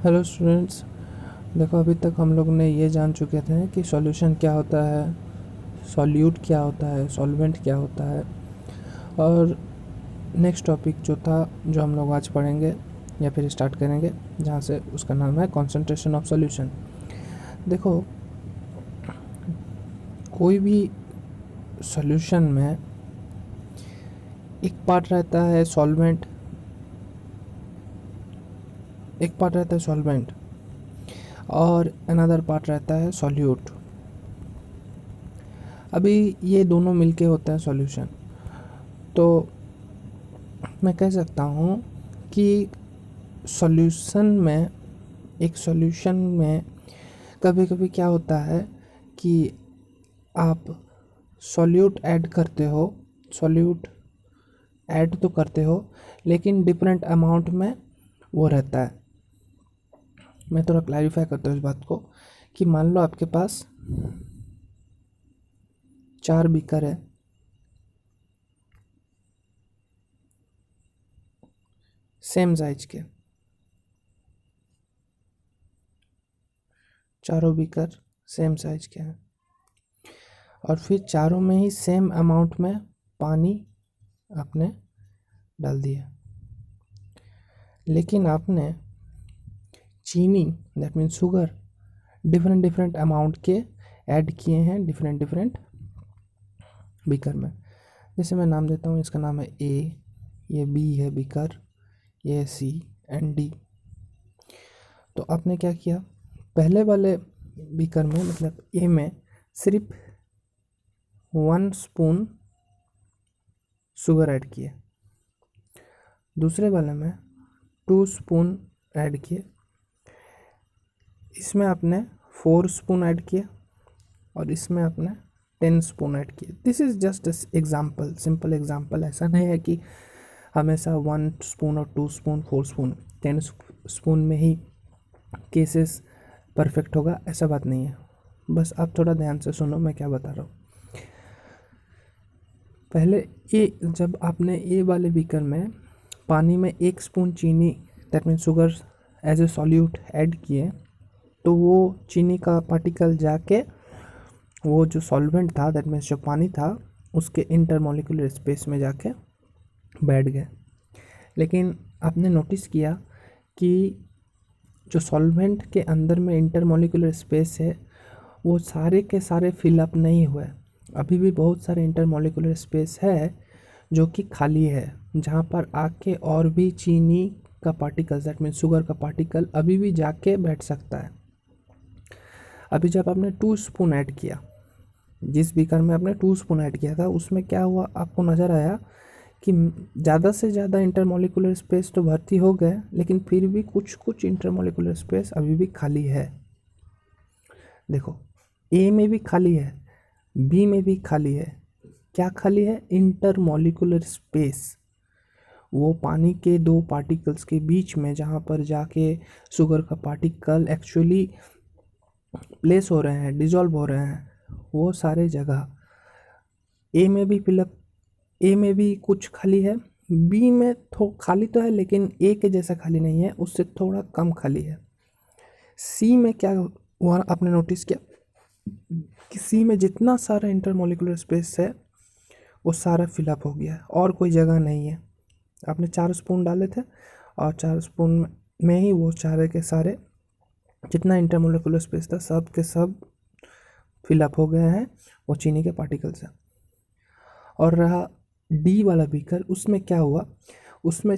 Hello students. देखो, अभी तक हम लोग ने ये जान चुके थे कि सॉल्यूशन क्या होता है, सॉल्यूट क्या होता है, सॉल्वेंट क्या होता है। और नेक्स्ट टॉपिक जो था, जो हम लोग आज पढ़ेंगे या फिर स्टार्ट करेंगे, जहाँ से उसका नाम है कॉन्सेंट्रेशन ऑफ सॉल्यूशन। देखो, कोई भी सॉल्यूशन में एक पार्ट रहता है सॉल्वेंट, एक पार्ट रहता है सॉल्वेंट और अनदर पार्ट रहता है सॉल्यूट। अभी ये दोनों मिलके होता है सॉल्यूशन। तो मैं कह सकता हूँ कि सॉल्यूशन में, एक सॉल्यूशन में कभी कभी क्या होता है कि आप सॉल्यूट ऐड करते हो, सॉल्यूट ऐड तो करते हो लेकिन डिफरेंट अमाउंट में वो रहता है। मैं थोड़ा क्लैरिफाई करता हूँ इस बात को कि मान लो आपके पास 4 बीकर है, सेम साइज के, चारों बीकर सेम साइज के हैं और फिर चारों में ही सेम अमाउंट में पानी आपने डाल दिया। लेकिन आपने चीनी, that means sugar, different different amount के ऐड किए हैं डिफरेंट डिफरेंट बीकर में। जैसे मैं नाम देता हूँ, इसका नाम है ए, ये बी है बीकर, ये सी एंड डी। तो आपने क्या किया, पहले वाले बीकर में मतलब ए में सिर्फ 1 स्पून शुगर ऐड किए, दूसरे वाले में 2 स्पून ऐड किए, इसमें आपने 4 स्पून ऐड किए और इसमें आपने 10 स्पून ऐड किए। This is just example, simple example. ऐसा नहीं है कि हमेशा 1 स्पून और 2 स्पून 4 स्पून 10 स्पून में ही केसेस परफेक्ट होगा, ऐसा बात नहीं है। बस आप थोड़ा ध्यान से सुनो मैं क्या बता रहा हूँ। पहले ये, जब आपने ए वाले बीकर में पानी में 1 स्पून चीनी, that means sugar as a solute add किए, तो वो चीनी का पार्टिकल जाके वो जो सॉल्वेंट था, दैट मीन्स जो पानी था, उसके इंटरमोलिकुलर स्पेस में जाके बैठ गए। लेकिन आपने नोटिस किया कि जो सॉल्वेंट के अंदर में इंटरमोलिकुलर स्पेस है वो सारे के सारे फिलअप नहीं हुए। अभी भी बहुत सारे इंटरमोलिकुलर स्पेस है जो कि खाली है, जहाँ पर आके और भी चीनी का पार्टिकल, दैट मीन्स शुगर का पार्टिकल अभी भी जाके बैठ सकता है। अभी जब आपने 2 स्पून ऐड किया, जिस बीकर में आपने 2 स्पून ऐड किया था, उसमें क्या हुआ, आपको नज़र आया कि ज़्यादा से ज़्यादा इंटरमोलिकुलर स्पेस तो भर्ती हो गए, लेकिन फिर भी कुछ कुछ इंटरमोलिकुलर स्पेस अभी भी खाली है। देखो, ए में भी खाली है, बी में भी खाली है। क्या खाली है? Intermolecular space. वो पानी के 2 पार्टिकल्स के बीच में जहाँ पर जाके शुगर का पार्टिकल एक्चुअली प्लेस हो रहे हैं, डिजॉल्व हो रहे हैं, वो सारे जगह ए में भी फिलअप, ए में भी कुछ खाली है, बी में खाली तो है लेकिन ए के जैसा खाली नहीं है, उससे थोड़ा कम खाली है। सी में क्या हुआ आपने नोटिस किया कि सी में जितना सारा इंटरमोलिकुलर स्पेस है वो सारा फिलअप हो गया है और कोई जगह नहीं है। आपने 4 स्पून डाले थे और 4 स्पून में ही वो सारे के सारे जितना इंटरमोलिकुलर स्पेस था सब के सब फिलअप हो गए हैं वो चीनी के पार्टिकल से। और रहा डी वाला बीकर, उसमें क्या हुआ, उसमें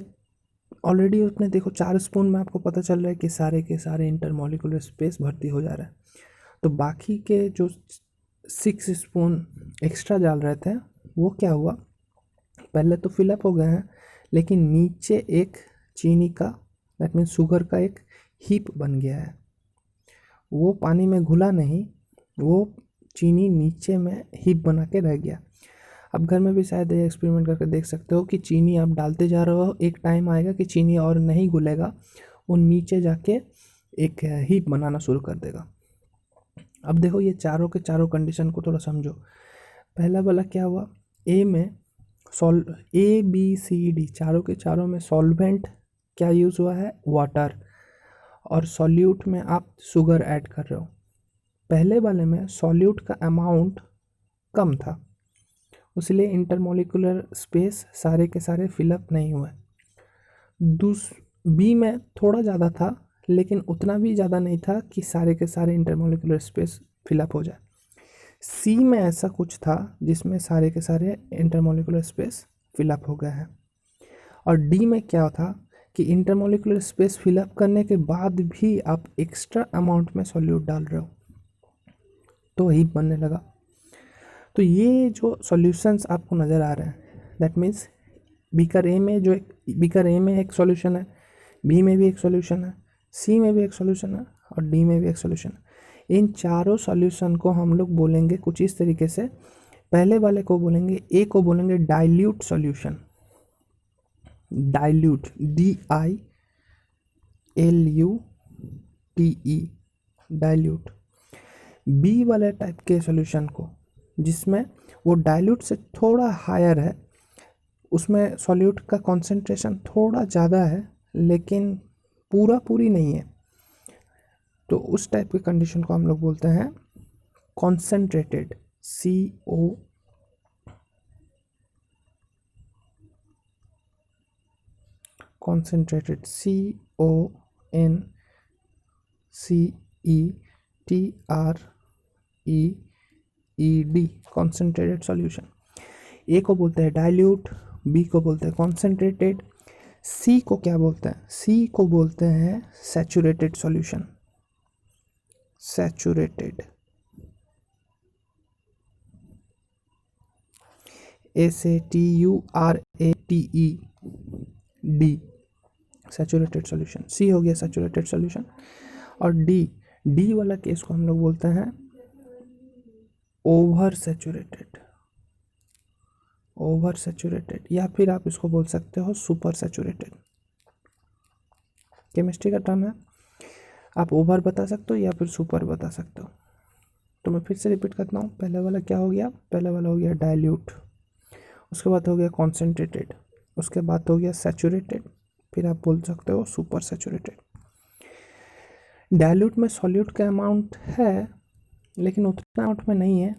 ऑलरेडी उसने देखो 4 स्पून में आपको पता चल रहा है कि सारे के सारे इंटरमोलिकुलर स्पेस भर्ती हो जा रहा है। तो बाकी के जो 6 स्पून एक्स्ट्रा डाल रहे थे वो क्या हुआ, पहले तो फिलअप हो गए हैं लेकिन नीचे एक चीनी का, दैट मीन्स शुगर का एक हीप बन गया है। वो पानी में घुला नहीं, वो चीनी नीचे में हीप बना के रह गया। अब घर में भी शायद ये एक्सपेरिमेंट करके देख सकते हो कि चीनी आप डालते जा रहे हो, एक टाइम आएगा कि चीनी और नहीं घुलेगा, वो नीचे जाके एक हीप बनाना शुरू कर देगा। अब देखो, ये चारों के चारों कंडीशन को थोड़ा समझो। पहला वाला क्या हुआ, ए में ए बी सी डी चारों के चारों में सॉल्वेंट क्या यूज़ हुआ है, वाटर। और सॉल्यूट में आप शुगर ऐड कर रहे हो। पहले वाले में सॉल्यूट का अमाउंट कम था, इसलिए इंटरमोलिकुलर स्पेस सारे के सारे फिलअप नहीं हुए। बी में थोड़ा ज़्यादा था, लेकिन उतना भी ज़्यादा नहीं था कि सारे के सारे इंटरमोलिकुलर स्पेस फिलअप हो जाए। सी में ऐसा कुछ था जिसमें सारे के सारे इंटरमोलिकुलर स्पेस फिलअप हो गए हैं। और डी में क्या था कि इंटरमोलिकुलर स्पेस फिलअप करने के बाद भी आप एक्स्ट्रा अमाउंट में सॉल्यूट डाल रहे हो, तो हीप बनने लगा। तो ये जो सॉल्यूशंस आपको नज़र आ रहे हैं, दैट मीन्स बीकर ए में एक सॉल्यूशन है, बी में भी एक सॉल्यूशन है, सी में भी एक सॉल्यूशन है और डी में भी एक सॉल्यूशन है। इन चारों सॉल्यूशन को हम लोग बोलेंगे कुछ इस तरीके से। पहले वाले को बोलेंगे, ए को बोलेंगे dilute solution, dilute, DILUTE, dilute. B वाले टाइप के सॉल्यूशन को, जिसमें वो डाइल्यूट से थोड़ा हायर है, उसमें सॉल्यूट का कॉन्सेंट्रेशन थोड़ा ज़्यादा है लेकिन पूरी नहीं है, तो उस टाइप की कंडीशन को हम लोग बोलते हैं concentrated, CO, concentrated, CONCENTRETED, concentrated solution. A को बोलते हैं डाइल्यूट, बी को बोलते हैं कॉन्सेंट्रेटेड, सी को क्या बोलते हैं, सी को बोलते हैं saturated solution, saturated, SATURATED, saturated solution. C हो गया सैचुरेटेड सॉल्यूशन। और डी वाला केस को हम लोग बोलते हैं ओवर सैचुरेटेड, या फिर आप इसको बोल सकते हो सुपर सैचुरेटेड। केमिस्ट्री का टर्म है, आप ओवर बता सकते हो या फिर सुपर बता सकते हो। तो मैं फिर से रिपीट करता हूँ, पहले वाला क्या हो गया, पहले वाला हो गया डाइल्यूट, उसके बाद हो गया कॉन्सेंट्रेटेड, उसके बाद हो गया सैचुरेटेड, फिर आप बोल सकते हो सुपर सैचुरेटेड। डाइल्यूट में सॉल्यूट का अमाउंट है लेकिन उतना अमाउंट में नहीं है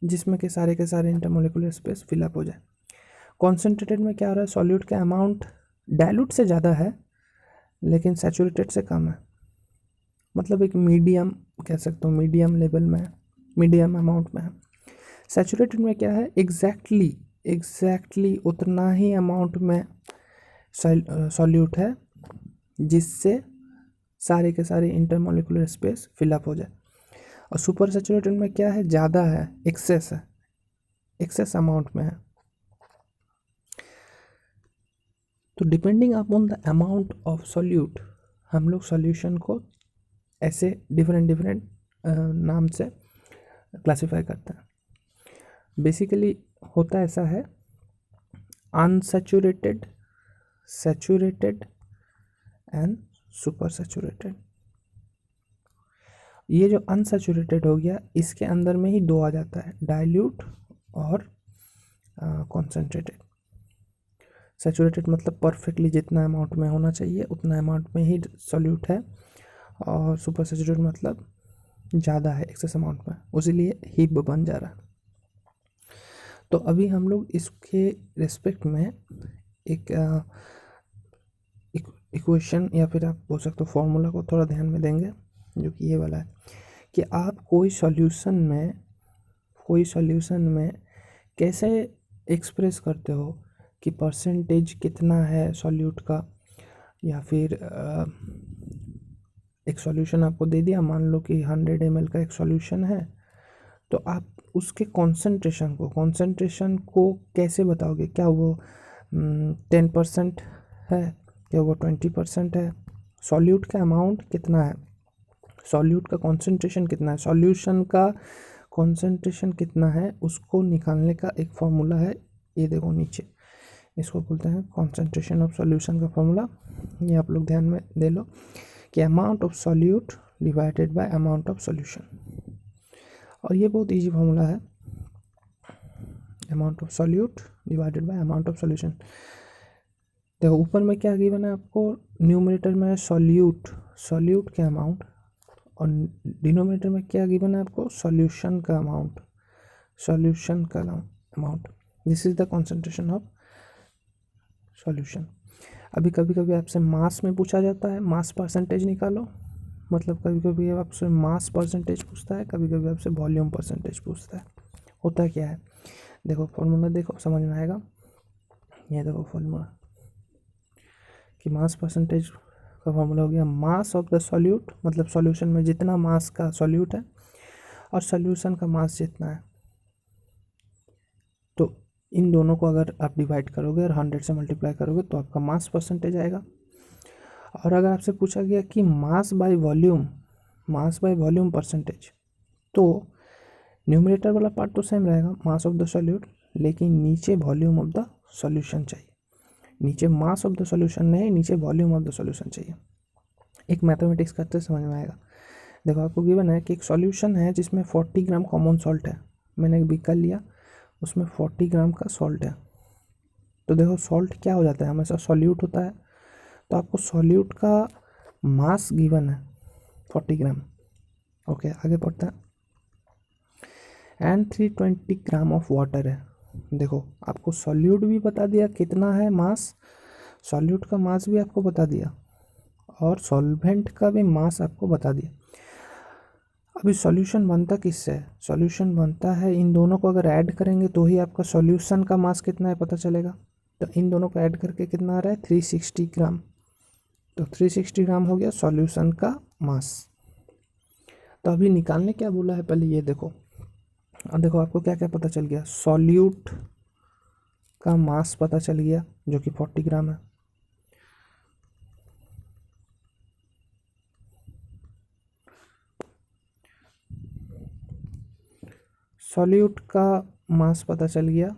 जिसमें कि सारे के सारे इंटरमोलिकुलर स्पेस फिलअप हो जाए। कॉन्सेंट्रेटेड में क्या हो रहा है, सॉल्यूट का अमाउंट डाइल्यूट से ज़्यादा है लेकिन सैचुरेटेड से कम है, मतलब एक मीडियम कह सकते हो, मीडियम लेवल में है, मीडियम अमाउंट में है। सैचुरेटेड में क्या है, एग्जैक्टली उतना ही अमाउंट में सॉल्यूट है जिससे सारे के सारे इंटरमोलिकुलर स्पेस फिलअप हो जाए। और सुपर सैचुरेटेड में क्या है, ज़्यादा है, एक्सेस अमाउंट में है। तो depending upon the amount of solute हम लोग सॉल्यूशन को ऐसे डिफरेंट नाम से क्लासिफाई करते हैं। बेसिकली होता ऐसा है, unsaturated, saturated and super saturated. ये जो अनसैचुरेटेड हो गया, इसके अंदर में ही दो आ जाता है, डाइल्यूट और कॉन्सेंट्रेटेड। सैचुरेटेड मतलब परफेक्टली जितना अमाउंट में होना चाहिए उतना अमाउंट में ही सॉल्यूट है, और सुपर सैचुरेटेड मतलब ज़्यादा है एक्सेस अमाउंट में, उसीलिए हीप बन जा रहा है। तो अभी हम लोग इसके रिस्पेक्ट में एक इक्वेशन या फिर आप बोल सकते हो फॉर्मूला को थोड़ा ध्यान में देंगे, जो कि ये वाला है कि आप कोई सॉल्यूशन में कैसे एक्सप्रेस करते हो कि परसेंटेज कितना है सॉल्यूट का, या फिर एक सॉल्यूशन आपको दे दिया, मान लो कि 100 ml का एक सॉल्यूशन है, तो आप उसके कॉन्सेंट्रेशन को कैसे बताओगे, क्या वो 10% है, क्या वो 20% है, सॉल्यूट का अमाउंट कितना है, सॉल्यूट का कॉन्सेंट्रेशन कितना है, सॉल्यूशन का कॉन्सेंट्रेशन कितना है, उसको निकालने का एक फॉर्मूला है, ये देखो नीचे, इसको बोलते हैं कॉन्सेंट्रेशन ऑफ सॉल्यूशन का फॉर्मूला। ये आप लोग ध्यान में दे लो कि amount of solute divided by amount of solution, और ये बहुत इजी फॉर्मूला है, amount of solute divided by amount of solution. देखो ऊपर में क्या गिवन है आपको, न्यूमरेटर में सॉल्यूट का अमाउंट, और डिनोमिनेटर में क्या गिवन है आपको, सॉल्यूशन का amount. This is the concentration of solution. अभी कभी कभी आपसे मास में पूछा जाता है, मास परसेंटेज निकालो, मतलब कभी कभी आपसे मास परसेंटेज पूछता है, कभी कभी आपसे वॉल्यूम परसेंटेज पूछता है। होता क्या है, देखो फॉर्मूला देखो समझ में आएगा। ये देखो फॉर्मूला कि मास परसेंटेज का फॉर्मूला हो गया मास ऑफ द सॉल्यूट, मतलब सॉल्यूशन में जितना मास का सॉल्यूट है और सॉल्यूशन का मास जितना है, तो इन दोनों को अगर आप डिवाइड करोगे और 100 से मल्टीप्लाई करोगे तो आपका मास परसेंटेज आएगा। और अगर आपसे पूछा गया कि मास बाय वॉल्यूम परसेंटेज, तो न्यूमरेटर वाला पार्ट तो सेम रहेगा, मास ऑफ द सॉल्यूट, लेकिन नीचे वॉल्यूम ऑफ द सॉल्यूशन चाहिए। नीचे मास ऑफ द सॉल्यूशन नहीं, नीचे वॉल्यूम ऑफ द सॉल्यूशन चाहिए। एक मैथमेटिक्स करते समझ में आएगा। देखो आपको गिवन है कि एक सॉल्यूशन है जिसमें 40 ग्राम कॉमन सॉल्ट है। मैंने एक बीकर लिया, उसमें 40 ग्राम का सॉल्ट है। तो देखो सॉल्ट क्या हो जाता है, हमेशा सॉल्यूट होता है। तो आपको सॉल्यूट का मास गिवन है 40 ग्राम। ओके आगे पढ़ते हैं। एंड 320 ग्राम ऑफ वाटर है। देखो आपको सॉल्यूट भी बता दिया कितना है मास, सॉल्यूट का मास भी आपको बता दिया और सॉल्वेंट का भी मास आपको बता दिया। अभी सॉल्यूशन बनता किससे है, सॉल्यूशन बनता है इन दोनों को अगर ऐड करेंगे तो ही आपका सॉल्यूशन का मास कितना है पता चलेगा। तो इन दोनों को ऐड करके कितना आ रहा है 360 ग्राम। तो 360 ग्राम हो गया सॉल्यूशन का मास। तो अभी निकालने क्या बोला है पहले ये देखो। अब देखो आपको क्या क्या पता चल गया, सॉल्यूट का मास पता चल गया जो कि 40 ग्राम है। सॉल्यूट का मास पता चल गया,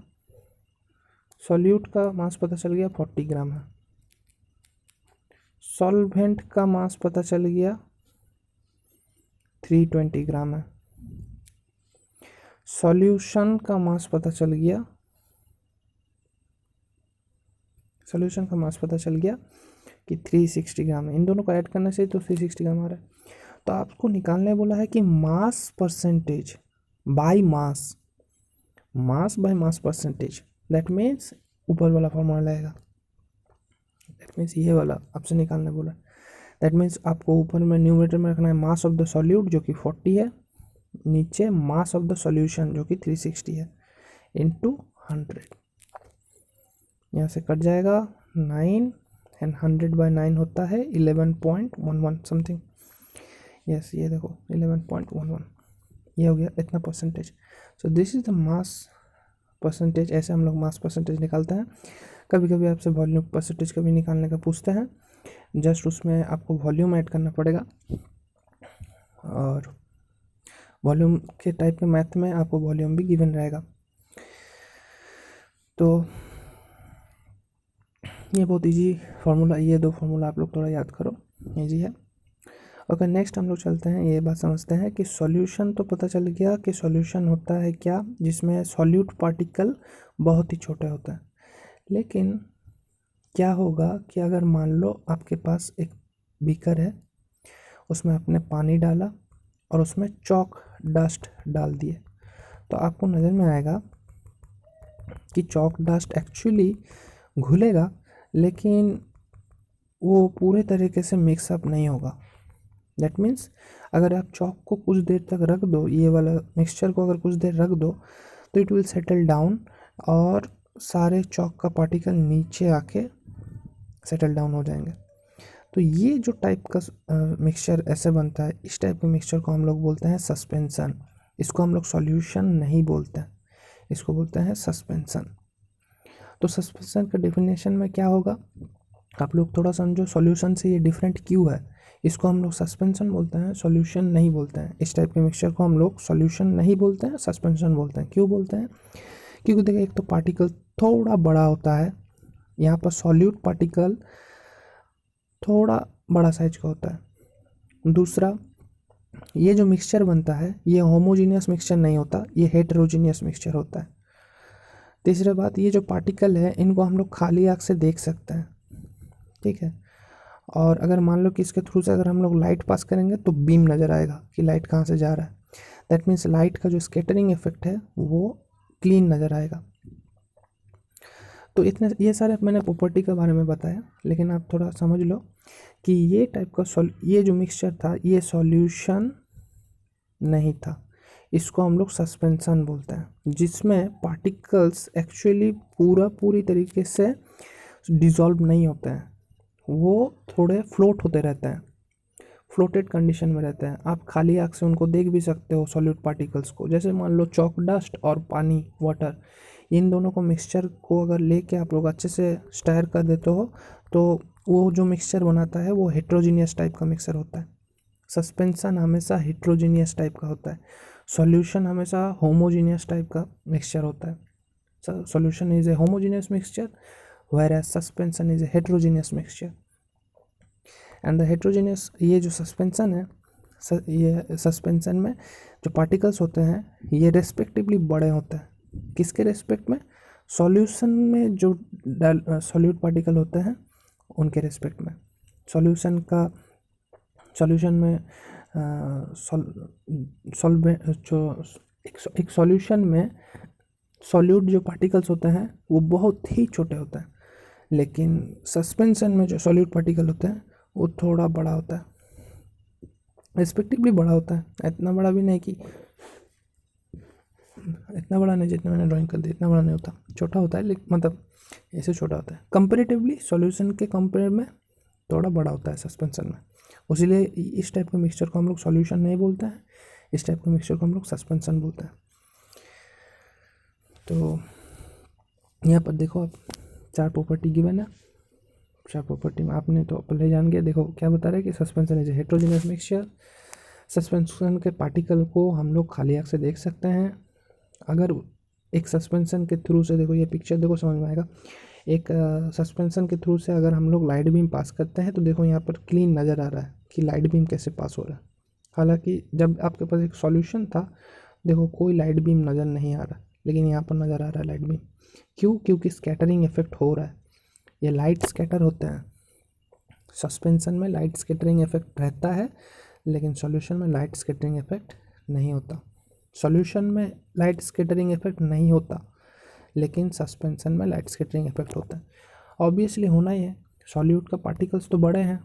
सॉल्यूट का मास पता चल गया 40 ग्राम है। सॉल्वेंट का मास पता चल गया 320 ग्राम है। सॉल्यूशन का मास पता चल गया, सॉल्यूशन का मास पता चल गया कि 360 ग्राम है। इन दोनों को ऐड करने से तो 360 ग्राम आ रहा है। तो आपको निकालने बोला है कि mass percentage by mass, mass by mass percentage. That means ऊपर वाला फॉर्मूला लगेगा, दैट मीन्स ये वाला आपसे निकालने बोला। दैट मीन्स आपको ऊपर में न्यूमरेटर में रखना है मास ऑफ द सॉल्यूट जो कि 40 है, नीचे मास ऑफ द सॉल्यूशन जो कि 360 है, इंटू 100। यहाँ से कट जाएगा 9 एंड 100 बाय 9 होता है 11.11 समथिंग। यस ये देखो 11.11 ये हो गया इतना percentage. So this is the mass percentage. ऐसे हम लोग मास परसेंटेज निकालते हैं। कभी कभी आपसे वॉल्यूम परसेंटेज का भी निकालने का पूछते हैं, जस्ट उसमें आपको वॉल्यूम ऐड करना पड़ेगा। और वॉल्यूम के टाइप के मैथ में आपको वॉल्यूम भी गिवन रहेगा। तो ये बहुत इजी फार्मूला, ये दो फार्मूला आप लोग थोड़ा याद करो, इजी है। ओके नेक्स्ट हम लोग चलते हैं, ये बात समझते हैं कि सॉल्यूशन तो पता चल गया कि सॉल्यूशन होता है क्या, जिसमें सॉल्यूट पार्टिकल बहुत ही छोटे होते हैं। लेकिन क्या होगा कि अगर मान लो आपके पास एक बीकर है, उसमें आपने पानी डाला और उसमें चॉक डस्ट डाल दिए, तो आपको नज़र में आएगा कि चॉक डस्ट एक्चुअली घुलेगा लेकिन वो पूरे तरीके से मिक्सअप नहीं होगा। दैट मीन्स अगर आप चॉक को कुछ देर तक रख दो, ये वाला मिक्सचर को अगर कुछ देर रख दो तो इट विल सेटल डाउन और सारे चॉक का पार्टिकल नीचे आके सेटल डाउन हो जाएंगे। तो ये जो टाइप का मिक्सचर ऐसे बनता है, इस टाइप के मिक्सचर को हम लोग बोलते हैं सस्पेंसन। इसको हम लोग सॉल्यूशन नहीं बोलते हैं, इसको बोलते हैं सस्पेंसन। तो सस्पेंसन का डेफिनेशन में क्या होगा आप लोग थोड़ा समझो, सॉल्यूशन से ये डिफरेंट क्यों है। इसको हम लोग सस्पेंशन बोलते हैं, सॉल्यूशन नहीं बोलते हैं। इस टाइप के मिक्सचर को हम लोग सॉल्यूशन नहीं बोलते हैं, सस्पेंशन बोलते हैं। क्यों बोलते हैं, क्योंकि देखिए एक तो पार्टिकल थोड़ा बड़ा होता है, यहाँ पर सॉल्यूट पार्टिकल थोड़ा बड़ा साइज का होता है। दूसरा, ये जो मिक्सचर बनता है ये होमोजीनियस मिक्सचर नहीं होता, ये हेटेरोजीनियस मिक्सचर होता है। तीसरी बात, ये जो पार्टिकल है इनको हम लोग खाली आँख से देख सकते हैं, ठीक है। और अगर मान लो कि इसके थ्रू से अगर हम लोग लाइट पास करेंगे तो बीम नज़र आएगा कि लाइट कहाँ से जा रहा है। दैट मीन्स लाइट का जो स्कैटरिंग इफेक्ट है वो क्लीन नज़र आएगा। तो इतने ये सारे मैंने प्रॉपर्टी के बारे में बताया, लेकिन आप थोड़ा समझ लो कि ये टाइप का ये जो मिक्सचर था ये सॉल्यूशन नहीं था, इसको हम लोग सस्पेंशन बोलते हैं, जिसमें पार्टिकल्स एक्चुअली पूरी तरीके से डिज़ोल्व नहीं होते हैं, वो थोड़े फ्लोट होते रहते हैं, फ्लोटेड कंडीशन में रहते हैं। आप खाली आँख से उनको देख भी सकते हो सॉल्यूट पार्टिकल्स को। जैसे मान लो चॉक डस्ट और पानी वाटर, इन दोनों को मिक्सचर को अगर लेके आप लोग अच्छे से स्टायर कर देते हो तो वो जो मिक्सचर बनाता है वो हेट्रोजीनियस टाइप का मिक्सचर होता है। सस्पेंशन हमेशा हेट्रोजीनियस टाइप का होता है, सॉल्यूशन हमेशा होमोजीनियस टाइप का मिक्सचर होता है। Solution is a homogeneous mixture whereas suspension is a heterogeneous mixture and the heterogeneous, ये जो सस्पेंशन है ये सस्पेंशन में जो पार्टिकल्स होते हैं ये रेस्पेक्टिवली बड़े होते हैं। किसके रेस्पेक्ट में? सॉल्यूशन में जो सॉल्यूट पार्टिकल होते हैं उनके रेस्पेक्ट में। सॉल्यूशन में जो एक सॉल्यूशन में सॉल्यूट जो पार्टिकल्स होते हैं वो बहुत ही छोटे होते हैं, लेकिन सस्पेंशन में जो सॉल्यूट पार्टिकल होते हैं वो थोड़ा बड़ा होता है, रिस्पेक्टिवली बड़ा होता है। इतना बड़ा भी नहीं कि इतना बड़ा नहीं, जितना मैंने ड्राइंग कर दी इतना बड़ा नहीं होता, छोटा होता है, लेकिन मतलब ऐसे छोटा होता है। कंपेरेटिवली सॉल्यूशन के कंपेयर में थोड़ा बड़ा होता है सस्पेंशन में, इसीलिए इस टाइप के मिक्सचर को हम लोग सॉल्यूशन नहीं बोलते हैं, इस टाइप के मिक्सचर को हम लोग सस्पेंशन बोलते हैं। तो यहाँ पर देखो आप 4 प्रॉपर्टी गिवन है। 4 प्रॉपर्टी में आपने तो पहले जान गया। देखो क्या बता रहा है कि suspension is a heterogeneous mixture. Suspension के पार्टिकल को हम लोग खाली आँख से देख सकते हैं। अगर एक सस्पेंशन के थ्रू से, देखो ये पिक्चर देखो समझ में आएगा, एक सस्पेंशन के थ्रू से अगर हम लोग लाइट बीम पास करते हैं तो देखो यहाँ पर क्लीन नज़र आ रहा है कि लाइट बीम कैसे पास हो रहा है। हालांकि जब आपके पास एक सॉल्यूशन था देखो कोई लाइट बीम नज़र नहीं आ रहा, लेकिन यहाँ पर नज़र आ रहा है लाइट बीम। क्यों? क्योंकि स्कैटरिंग इफेक्ट हो रहा है, ये लाइट स्कैटर होते हैं। सस्पेंशन में लाइट स्कैटरिंग इफेक्ट रहता है, लेकिन सॉल्यूशन में लाइट स्कैटरिंग इफेक्ट नहीं होता। सॉल्यूशन में लाइट स्कैटरिंग इफेक्ट नहीं होता, लेकिन सस्पेंशन में लाइट स्कैटरिंग इफेक्ट होता है। ऑब्वियसली होना ही है, सॉल्यूट का पार्टिकल्स तो बड़े हैं,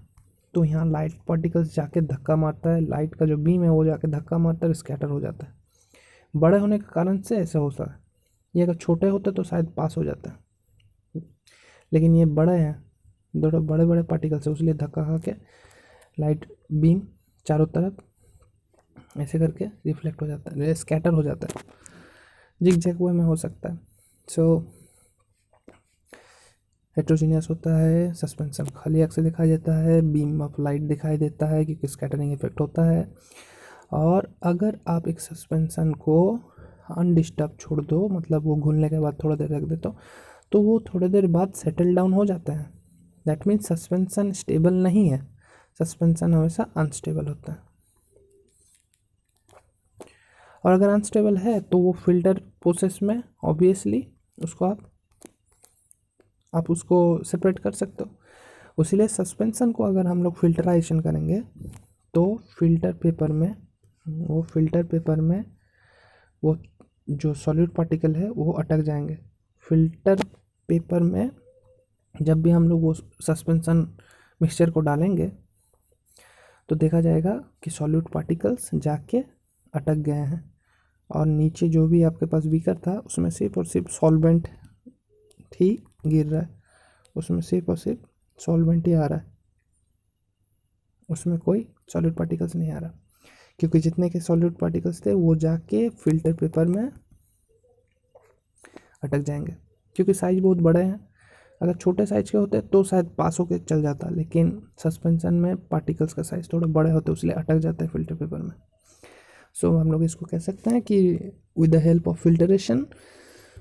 तो यहाँ लाइट पार्टिकल्स जाके धक्का मारता है, लाइट का जो बीम है वो जाके धक्का मारता है, स्कैटर हो जाता है। बड़े होने के कारण से ऐसा होता है। ये अगर छोटे होते तो शायद पास हो जाता है, लेकिन ये बड़े हैं, दोनों बड़े बड़े पार्टिकल्स है, उसलिए धक्का खा के लाइट बीम चारों तरफ ऐसे करके रिफ्लेक्ट हो जाता है, स्कैटर हो जाता है, जिग जैग वे में हो सकता है। सो हेट्रोजीनियस होता है, सस्पेंशन खाली आँख से दिखाई देता है, बीम ऑफ लाइट दिखाई देता है क्योंकि स्कैटरिंग इफेक्ट होता है। और अगर आप एक सस्पेंशन को अनडिस्टर्ब छोड़ दो, मतलब वो घुलने के बाद थोड़ा देर रख दे तो वो थोड़ी देर बाद सेटल डाउन हो जाता है। दैट मीन्स सस्पेंशन स्टेबल नहीं है, सस्पेंशन हमेशा अनस्टेबल होता है। और अगर अनस्टेबल है तो वो फिल्टर प्रोसेस में ऑब्वियसली उसको आप उसको सेपरेट कर सकते हो। इसीलिए सस्पेंशन को अगर हम लोग फिल्टराइजेशन करेंगे तो फिल्टर पेपर में वो जो सॉलिड पार्टिकल है वो अटक जाएंगे। फिल्टर पेपर में जब भी हम लोग वो सस्पेंशन मिक्सचर को डालेंगे तो देखा जाएगा कि सॉलिड पार्टिकल्स जाके अटक गए हैं, और नीचे जो भी आपके पास बीकर था उसमें सिर्फ और सिर्फ सॉल्वेंट ही गिर रहा है, उसमें सिर्फ और सिर्फ सॉल्वेंट ही आ रहा है, उसमें कोई सॉलिड पार्टिकल्स नहीं आ रहा, क्योंकि जितने के सॉलिड पार्टिकल्स थे वो जाके फिल्टर पेपर में अटक जाएंगे। क्योंकि साइज बहुत बड़े हैं, अगर छोटे साइज के होते तो शायद पास होके चल जाता, लेकिन सस्पेंशन में पार्टिकल्स का साइज थोड़ा बड़े होते इसलिए अटक जाता है फिल्टर पेपर में। सो हम लोग इसको कह सकते हैं कि with the help of filtration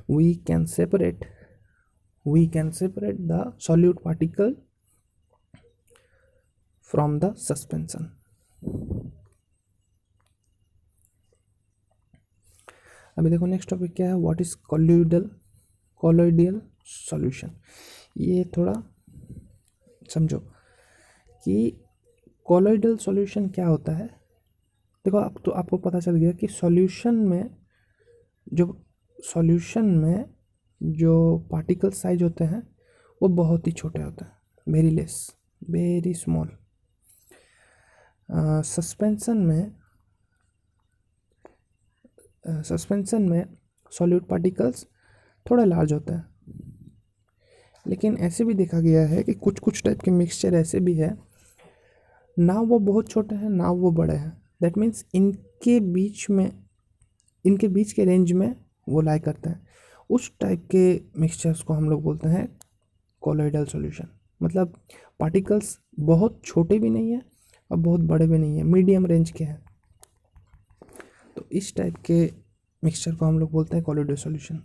we can separate the solute particle from the suspension. अभी देखो नेक्स्ट टॉपिक क्या है, व्हाट इज कॉलोइडियल सॉल्यूशन। ये थोड़ा समझो कि कोलोइडल सॉल्यूशन क्या होता है। देखो अब तो आपको पता चल गया कि सॉल्यूशन में जो पार्टिकल साइज होते हैं वो बहुत ही छोटे होते हैं, very less, very small. Suspension में सॉल्यूट पार्टिकल्स थोड़े लार्ज होते हैं, लेकिन ऐसे भी देखा गया है कि कुछ कुछ टाइप के मिक्सचर ऐसे भी है, ना वो बहुत छोटे हैं ना वो बड़े हैं। दैट मीन्स इनके बीच के रेंज में वो लाई करते हैं। उस टाइप के मिक्सचर्स को हम लोग बोलते हैं कोलोइडल सॉल्यूशन। मतलब पार्टिकल्स बहुत छोटे भी नहीं है और बहुत बड़े भी नहीं है, मीडियम रेंज के हैं। तो इस टाइप के मिक्सचर को हम लोग बोलते हैं कोलोइडल सॉल्यूशन।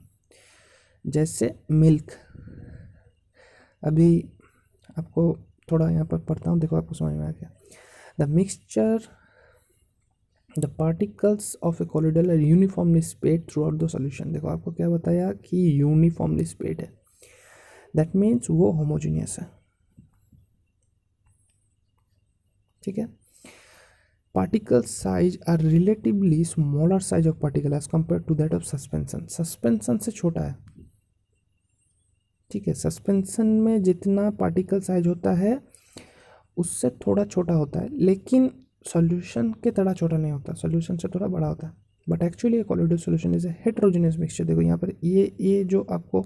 जैसे मिल्क, अभी आपको थोड़ा यहाँ पर पढ़ता हूँ, देखो आपको समझ में आ गया। The particles of a colloidal are uniformly spread throughout the solution. देखो आपको क्या बताया कि यूनिफॉर्मली स्प्रेड है, दैट मीन्स वो होमोजीनियस है। ठीक है। Particle size are relatively smaller size of particle as compare to that of suspension. Suspension से छोटा है, ठीक है। सस्पेंशन में जितना पार्टिकल साइज होता है उससे थोड़ा छोटा होता है, लेकिन सॉल्यूशन के तरह छोटा नहीं होता, सॉल्यूशन से थोड़ा बड़ा होता है। But actually colloidal solution is a heterogeneous mixture. देखो यहाँ पर ये जो आपको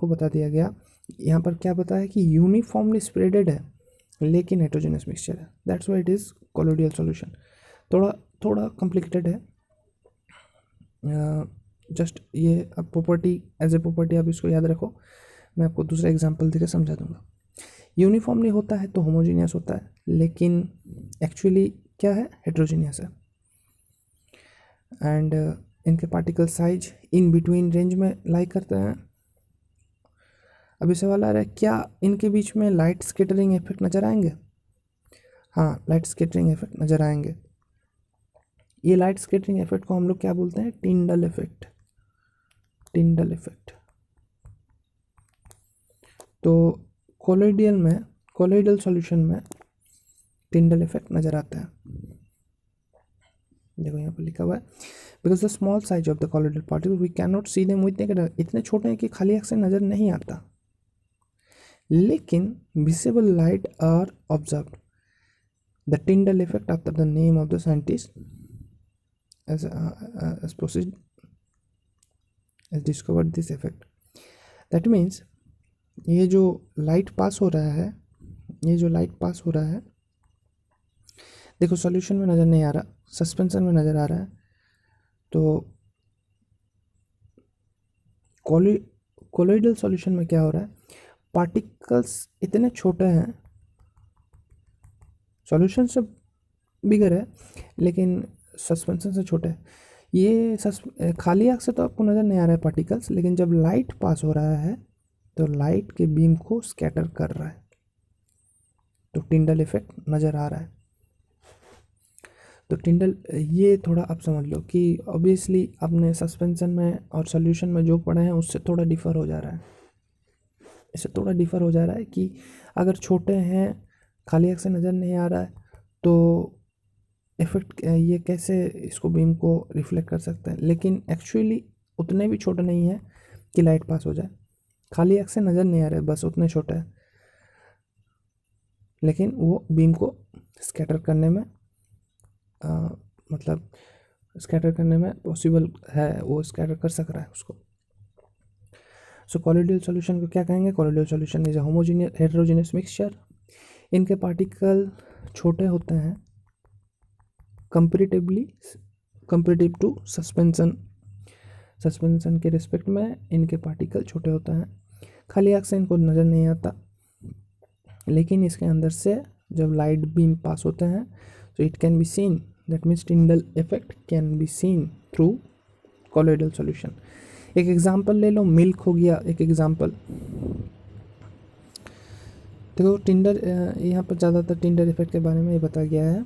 बता दिया गया, यहाँ पर क्या बताया कि यूनिफॉर्मली स्प्रेडेड है लेकिन हेटेरोजेनियस मिक्सचर है, that's why it is colloidal solution. थोड़ा कॉम्प्लिकेटेड है। जस्ट ये अब प्रॉपर्टी एज ए प्रॉपर्टी आप इसको याद रखो, मैं आपको दूसरा एग्जांपल देकर समझा दूंगा। यूनिफॉर्मली होता है तो होमोजीनियस होता है, लेकिन एक्चुअली क्या है, हेटेरोजीनियस है। एंड इनके particle size in between range में लाई करते हैं। अभी सवाल आ रहा है, क्या इनके बीच में लाइट स्कैटरिंग इफेक्ट नज़र आएंगे? हाँ, लाइट स्कैटरिंग इफेक्ट नज़र आएंगे। ये लाइट स्कैटरिंग इफेक्ट को हम लोग क्या बोलते हैं? Tyndall effect. Tyndall effect. तो कोलोइडल सॉल्यूशन में टिंडल इफेक्ट नज़र आता है। देखो यहाँ पर लिखा हुआ है, because the small size of the colloidal particle we can not see them. वो इतने छोटे हैं कि खाली आँख से नज़र नहीं आता, लेकिन visible light are observed. The Tyndall effect after the name of the scientist as proceed has discovered this effect. That means ये जो लाइट पास हो रहा है, देखो सॉल्यूशन में नज़र नहीं आ रहा, सस्पेंशन में नज़र आ रहा है। तो कोलोइडल सॉल्यूशन में क्या हो रहा है, पार्टिकल्स इतने छोटे हैं, सॉल्यूशन से बिगर है लेकिन सस्पेंशन से छोटे है। ये खाली आँख से तो आपको नज़र नहीं आ रहा है पार्टिकल्स, लेकिन जब लाइट पास हो रहा है तो लाइट के बीम को स्कैटर कर रहा है, तो टिंडल इफेक्ट नज़र आ रहा है। तो टिंडल, ये थोड़ा आप समझ लो कि ऑब्वियसली आपने सस्पेंशन में और सॉल्यूशन में जो पढ़े हैं उससे थोड़ा डिफ़र हो जा रहा है। इससे थोड़ा डिफ़र हो जा रहा है कि अगर छोटे हैं, खाली आँख से नज़र नहीं आ रहा है, तो इफेक्ट ये कैसे इसको बीम को रिफ्लेक्ट कर सकते हैं। लेकिन एक्चुअली उतने भी छोटे नहीं हैं कि लाइट पास हो जाए, खाली आँख से नज़र नहीं आ रहे, बस उतने छोटे हैं, लेकिन वो बीम को स्कैटर करने में मतलब स्कैटर करने में पॉसिबल है, वो स्कैटर कर सक रहा है उसको। सो कोलोइडल सॉल्यूशन को क्या कहेंगे? Colloidal solution is a heterogeneous mixture. इनके पार्टिकल छोटे होते हैं कंपेरेटिव टू सस्पेंशन। सस्पेंशन के रिस्पेक्ट में इनके पार्टिकल छोटे होते हैं, खाली आँख से इनको नज़र नहीं आता, लेकिन इसके अंदर से जब लाइट बीम पास होते हैं तो it can be seen, that means Tyndall effect can be seen through colloidal solution. एक एग्जांपल ले लो, मिल्क हो गया एक एग्जांपल। देखो टिंडल, यहाँ पर ज़्यादातर टिंडल इफेक्ट के बारे में ये बताया गया है।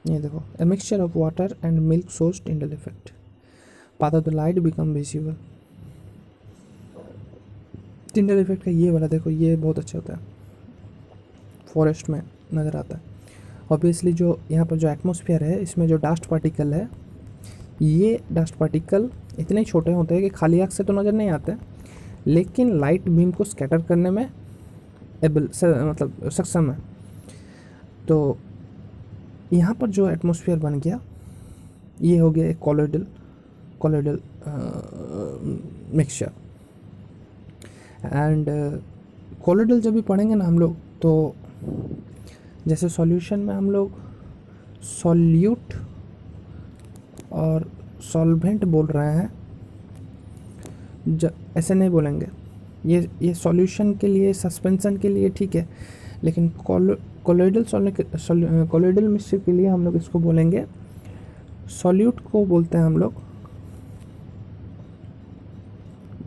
ये देखो, a mixture of water and milk shows Tyndall effect, path of the light become visible. Tyndall effect का ये वाला देखो, ये बहुत अच्छा होता है, फॉरेस्ट में नज़र आता है। ऑब्वियसली जो यहाँ पर जो एटमॉस्फेयर है, इसमें जो डस्ट पार्टिकल है, ये डस्ट पार्टिकल इतने छोटे होते हैं कि खाली आँख से तो नज़र नहीं आते, लेकिन लाइट बीम को स्कैटर करने में एबल मतलब सक्षम है। तो यहाँ पर जो एटमॉस्फेयर बन गया, ये हो गया एक कोलोइडल मिक्सचर। एंड कोलोइडल जब भी पढ़ेंगे ना हम लोग, तो जैसे सॉल्यूशन में हम लोग सॉल्यूट और सॉल्वेंट बोल रहे हैं, ऐसे नहीं बोलेंगे। ये सॉल्यूशन के लिए, सस्पेंशन के लिए ठीक है, लेकिन कोलोइडल मिक्सचर के लिए हम लोग इसको बोलेंगे, सॉल्यूट को बोलते हैं हम लोग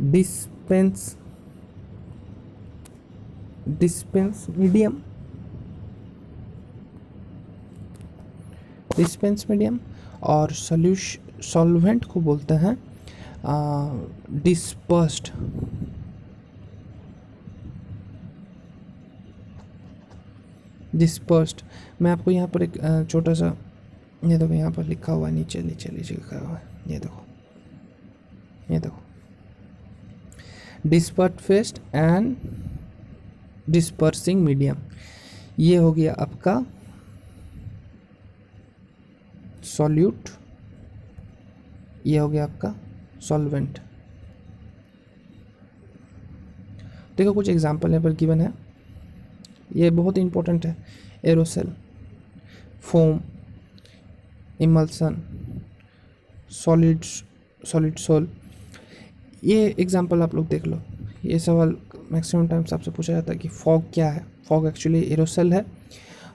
डिस्पेंस मीडियम, और सॉल्वेंट को बोलते हैं डिस्पर्स्ड। मैं आपको यहाँ पर एक छोटा सा, ये देखो यहाँ पर लिखा हुआ है, नीचे लिखा हुआ है, ये देखो डिस्पर्स्ड एंड डिस्पर्सिंग मीडियम। ये हो गया आपका सॉल्यूट, ये हो गया आपका सॉल्वेंट। देखो कुछ एग्जांपल यहाँ पर गिवन है, ये बहुत इंपॉर्टेंट है। Aerosol, foam, emulsion, solid sol. ये एग्जांपल आप लोग देख लो। ये सवाल मैक्सिमम टाइम्स आपसे पूछा जाता है कि फॉग क्या है। फॉग एक्चुअली एरोसेल है,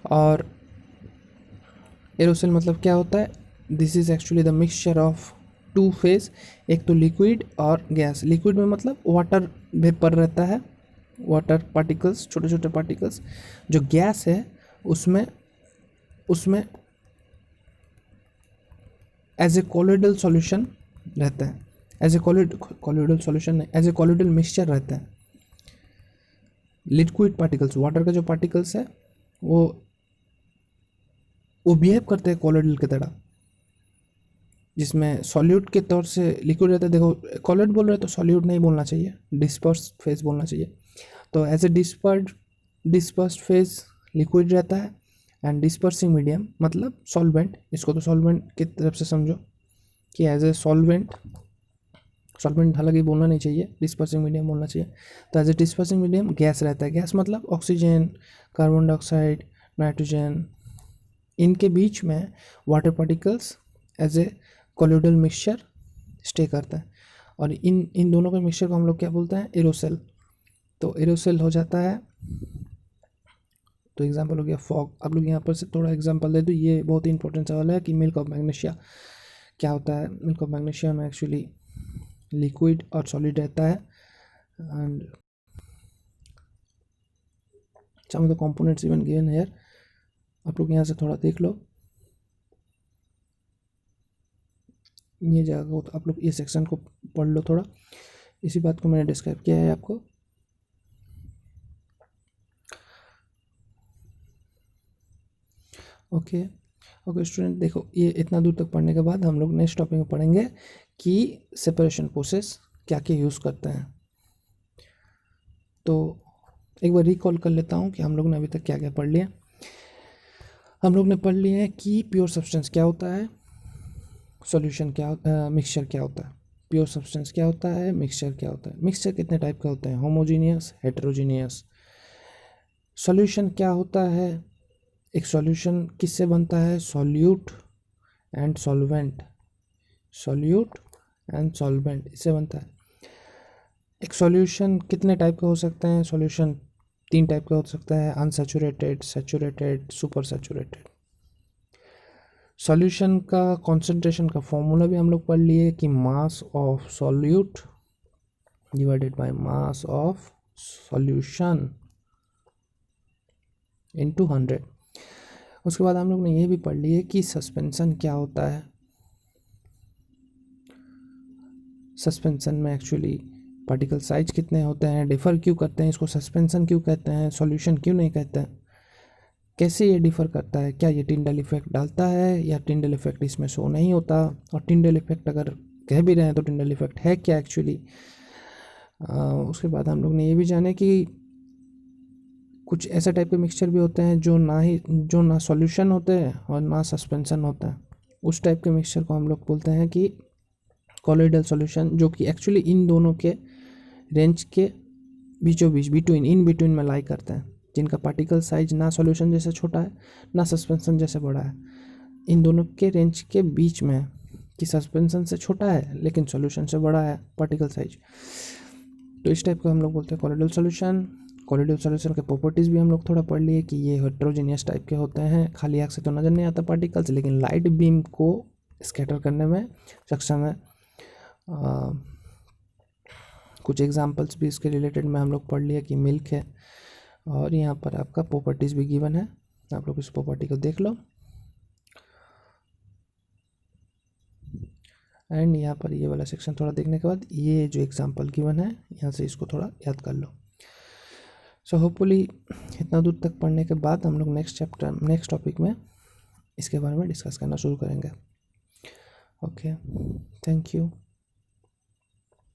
और एरोसेल मतलब क्या होता है, this is actually the mixture of two phase, एक तो लिक्विड और गैस। लिक्विड में मतलब वाटर वेपर रहता है, वाटर पार्टिकल्स, छोटे छोटे पार्टिकल्स। जो गैस है उसमें एज ए कोलोइडल सॉल्यूशन रहता है, एज ए कोलोइडल सॉल्यूशन नहीं, एज ए कोलोइडल मिक्सचर रहता है। लिक्विड पार्टिकल्स, वाटर का जो पार्टिकल्स है वो बिहेव करते हैं कोलोइडल की तरह, जिसमें सॉल्यूट के तौर से लिक्विड रहता है। देखो कोलोइड बोल रहे हैं तो सॉल्यूट नहीं बोलना चाहिए, डिस्पर्स फेज बोलना चाहिए। तो as a dispersed phase liquid रहता है, एंड डिस्पर्सिंग मीडियम मतलब सॉल्वेंट। इसको तो सॉल्वेंट की तरफ से समझो कि एज ए सॉल्वेंट हालांकि बोलना नहीं चाहिए, डिस्पर्सिंग मीडियम बोलना चाहिए। तो as a dispersing medium gas रहता है। गैस मतलब ऑक्सीजन, कार्बन डाइऑक्साइड, नाइट्रोजन, इनके बीच में water particles as a colloidal mixture stay करता है, और इन दोनों के मिक्सचर को हम लोग क्या बोलते हैं, एरोसेल। तो एरोसेल हो जाता है। तो एग्जांपल हो गया फॉग। आप लोग यहाँ पर से थोड़ा एग्जांपल दे दो, ये बहुत ही इंपॉर्टेंट सवाल है कि मिल्क ऑफ मैग्नीशिया क्या होता है। मिल्क ऑफ मैग्नीशिया में एक्चुअली लिक्विड और सॉलिड रहता है, and some of the components even given here। आप लोग यहाँ से थोड़ा देख लो, ये जगह को तो आप लोग ये सेक्शन को पढ़ लो थोड़ा। इसी बात को मैंने डिस्क्राइब किया है आपको। ओके स्टूडेंट, देखो ये इतना दूर तक पढ़ने के बाद हम लोग नेक्स्ट टॉपिक में पढ़ेंगे कि सेपरेशन प्रोसेस क्या क्या यूज़ करते हैं। तो एक बार रिकॉल कर लेता हूँ कि हम लोग ने अभी तक क्या क्या पढ़ लिया। हम लोग ने पढ़ लिया है कि प्योर सब्सटेंस क्या होता है, सॉल्यूशन क्या मिक्सचर क्या होता है, प्योर सब्सटेंस क्या होता है, मिक्सचर क्या होता है, मिक्सचर कितने टाइप का होता है, होमोजीनियस, हेटेरोजीनियस। सॉल्यूशन क्या होता है, एक सॉल्यूशन किससे बनता है, सॉल्यूट एंड सॉल्वेंट, इससे बनता है। एक सॉल्यूशन कितने टाइप का हो सकते हैं, सॉल्यूशन 3 टाइप का हो सकता है, unsaturated, saturated, super saturated. Solution का कॉन्सेंट्रेशन का फॉर्मूला भी हम लोग पढ़ लिए कि mass of solute divided by mass of solution into 100। उसके बाद हम लोग ने ये भी पढ़ लिए कि सस्पेंशन क्या होता है। सस्पेंशन में एक्चुअली पार्टिकल साइज कितने होते हैं, डिफ़र क्यों करते हैं, इसको सस्पेंशन क्यों कहते हैं, सॉल्यूशन क्यों नहीं कहते हैं, कैसे ये डिफ़र करता है, क्या ये टिंडल इफेक्ट डालता है या टिंडल इफेक्ट इसमें शो नहीं होता, और टिंडल इफेक्ट अगर कह भी रहे हैं तो टिंडल इफेक्ट है क्या एक्चुअली। उसके बाद हम लोग ने ये भी जाने कि कुछ ऐसे टाइप के मिक्सचर भी होते हैं जो ना सॉल्यूशन होते हैं और ना सस्पेंशन होता है। उस टाइप के मिक्सचर को हम लोग बोलते हैं कि कॉलोइडल सॉल्यूशन, जो कि एक्चुअली इन दोनों के रेंज के बीचों बीच इन बिटवीन में लाई करते हैं, जिनका पार्टिकल साइज ना सॉल्यूशन जैसे छोटा है ना सस्पेंशन जैसे बड़ा है, इन दोनों के रेंज के बीच में है कि सस्पेंशन से छोटा है लेकिन सॉल्यूशन से बड़ा है पार्टिकल साइज। तो इस टाइप का हम लोग बोलते हैं कॉलोइडल सॉल्यूशन। कॉलोइडल सॉल्यूशन के प्रॉपर्टीज़ भी हम लोग थोड़ा पढ़ लिए कि ये हेट्रोजीनियस टाइप के होते हैं, खाली आँख से तो नज़र नहीं आता पार्टिकल्स, लेकिन लाइट बीम को स्कैटर करने में सक्षम है। कुछ एग्जांपल्स भी इसके रिलेटेड में हम लोग पढ़ लिए कि मिल्क है, और यहाँ पर आपका प्रॉपर्टीज़ भी गिवन है, आप लोग इस प्रॉपर्टी को देख लो। एंड यहाँ पर ये वाला सेक्शन थोड़ा देखने के बाद ये जो एग्जांपल गिवन है यहाँ से इसको थोड़ा याद कर लो। सो होपफुली इतना दूर तक पढ़ने के बाद हम लोग नेक्स्ट टॉपिक में इसके बारे में डिस्कस करना शुरू करेंगे। Okay, thank you.